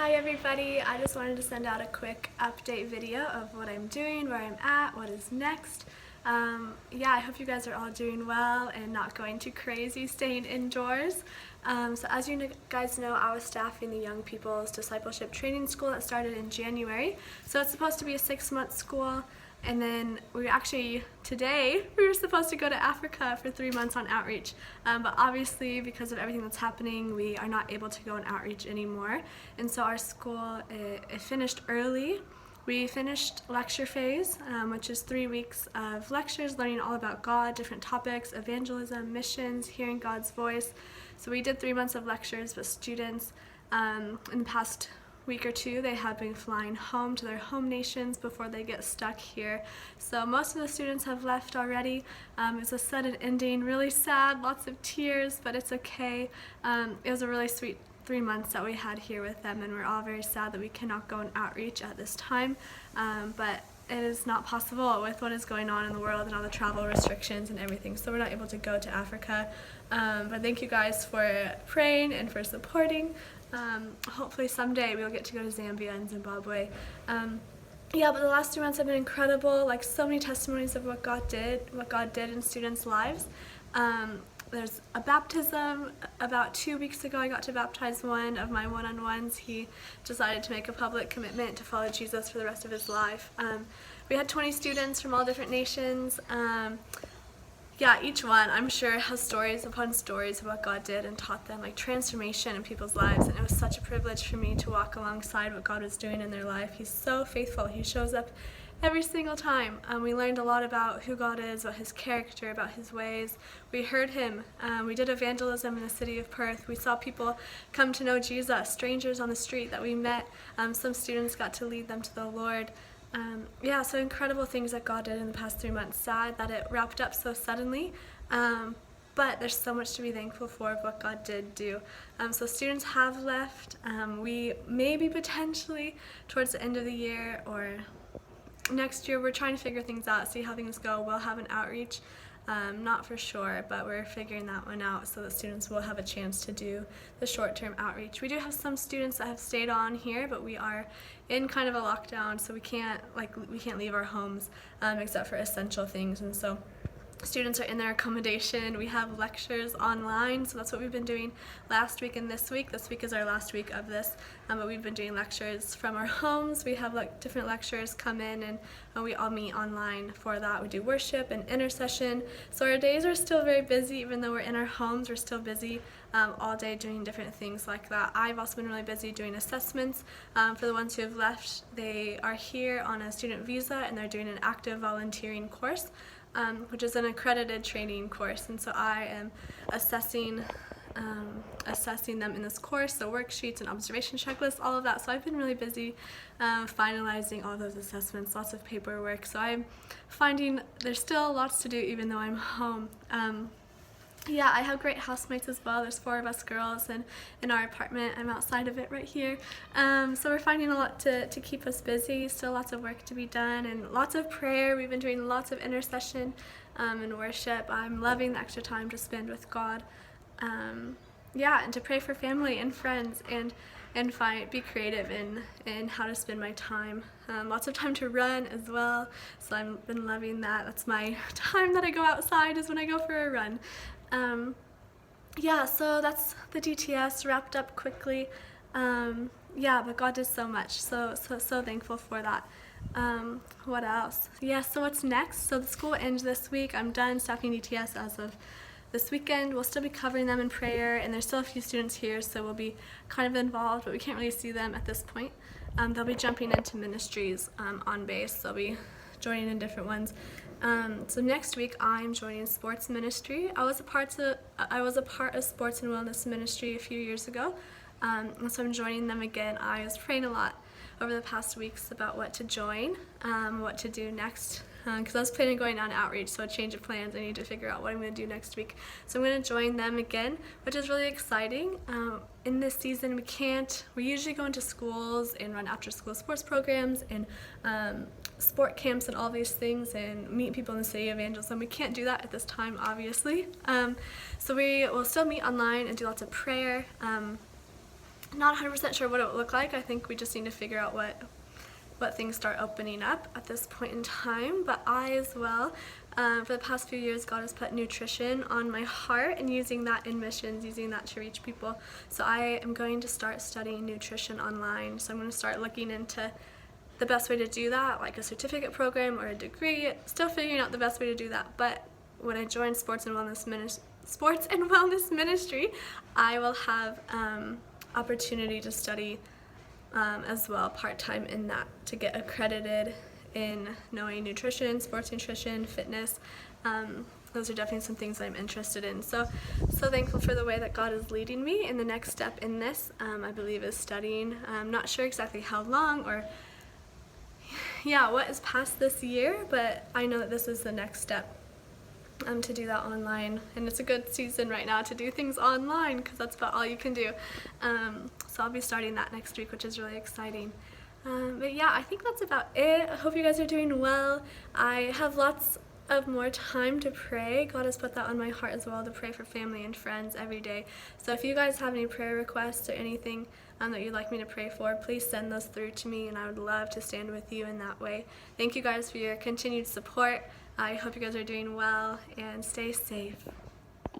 Hi everybody, I just wanted to send out a quick update video of what I'm doing, where I'm at, what is next. I hope you guys are all doing well and not going too crazy staying indoors. So as you guys know, I was staffing the Young People's Discipleship Training School that started in January. So it's supposed to be a 6-month school. And then today, we were supposed to go to Africa for 3 months on outreach. But obviously, because of everything that's happening, we are not able to go on outreach anymore. And so our school, it finished early. We finished lecture phase, which is 3 weeks of lectures, learning all about God, different topics, evangelism, missions, hearing God's voice. So we did 3 months of lectures, but students in the past week or two, they have been flying home to their home nations before they get stuck here. So most of the students have left already. It was a sudden ending, really sad, lots of tears, but it's okay. It was a really sweet 3 months that we had here with them, and we're all very sad that we cannot go on outreach at this time. But it is not possible with what is going on in the world and all the travel restrictions and everything, so we're not able to go to Africa. But thank you guys for praying and for supporting. Hopefully someday we'll get to go to Zambia and Zimbabwe. But the last 2 months have been incredible, like so many testimonies of what God did in students' lives. There's a baptism. About 2 weeks ago I got to baptize one of my one-on-ones. He decided to make a public commitment to follow Jesus for the rest of his life. We had 20 students from all different nations. Each one, I'm sure, has stories upon stories of what God did and taught them, like transformation in people's lives. And it was such a privilege for me to walk alongside what God was doing in their life. He's so faithful. He shows up every single time. We learned a lot about who God is, about his character, about his ways. We heard him. We did evangelism in the city of Perth. We saw people come to know Jesus, strangers on the street that we met. Some students got to lead them to the Lord. So incredible things that God did in the past 3 months. Sad that it wrapped up so suddenly, but there's so much to be thankful for of what God did do. So students have left. We maybe potentially towards the end of the year or next year, we're trying to figure things out, see how things go. We'll have an outreach. Not for sure, but we're figuring that one out so that students will have a chance to do the short-term outreach. We do have some students that have stayed on here, but we are in kind of a lockdown, so we can't leave our homes except for essential things. And so students are in their accommodation. We have lectures online, so that's what we've been doing last week and this week. This week is our last week of this, but we've been doing lectures from our homes. We have different lecturers come in, and we all meet online for that. We do worship and intercession. So our days are still very busy, even though we're in our homes. We're still busy all day doing different things like that. I've also been really busy doing assessments. For the ones who have left, they are here on a student visa, and they're doing an active volunteering course, which is an accredited training course, and so I am assessing them in this course, so worksheets and observation checklists, all of that. So I've been really busy finalizing all those assessments, lots of paperwork. So I'm finding there's still lots to do even though I'm home. I have great housemates as well. There's 4 of us girls, and in our apartment, I'm outside of it right here. So we're finding a lot to keep us busy, still lots of work to be done, and lots of prayer. We've been doing lots of intercession and worship. I'm loving the extra time to spend with God. And to pray for family and friends, and be creative in how to spend my time. Lots of time to run as well, so I've been loving that. That's my time that I go outside, is when I go for a run. So that's the DTS wrapped up quickly. But God did so much, so thankful for that. What else? So what's next? So the school ends this week. I'm done staffing DTS as of this weekend. We'll still be covering them in prayer, and there's still a few students here, so we'll be kind of involved, but we can't really see them at this point. They'll be jumping into ministries on base. They'll be joining in different ones. So next week I'm joining sports ministry. I was a part of sports and wellness ministry a few years ago, and so I'm joining them again. I was praying a lot over the past weeks about what to join, what to do next, because I was planning on going on outreach, so a change of plans. I need to figure out what I'm going to do next week. So I'm going to join them again, which is really exciting. In this season, we usually go into schools and run after-school sports programs and sport camps and all these things and meet people in the city of evangelism. We can't do that at this time, obviously. So we will still meet online and do lots of prayer. Not 100% sure what it will look like. I think we just need to figure out what things start opening up at this point in time. But I as well, for the past few years, God has put nutrition on my heart and using that in missions, using that to reach people. So I am going to start studying nutrition online. So I'm going to start looking into the best way to do that, like a certificate program or a degree. Still figuring out the best way to do that. But when I join Sports and Wellness Ministry, I will have opportunity to study as well part-time in that, to get accredited in knowing nutrition, sports nutrition, fitness. Those are definitely some things I'm interested in. So thankful for the way that God is leading me. And the next step in this, I believe, is studying. I'm not sure exactly how long or what is past this year, but I know that this is the next step, to do that online. And it's a good season right now to do things online because that's about all you can do. So I'll be starting that next week, which is really exciting. But yeah, I think that's about it. I hope you guys are doing well. I have lots of more time to pray. God has put that on my heart as well, to pray for family and friends every day. So if you guys have any prayer requests or anything that you'd like me to pray for, please send those through to me, and I would love to stand with you in that way. Thank you guys for your continued support. I hope you guys are doing well, and stay safe.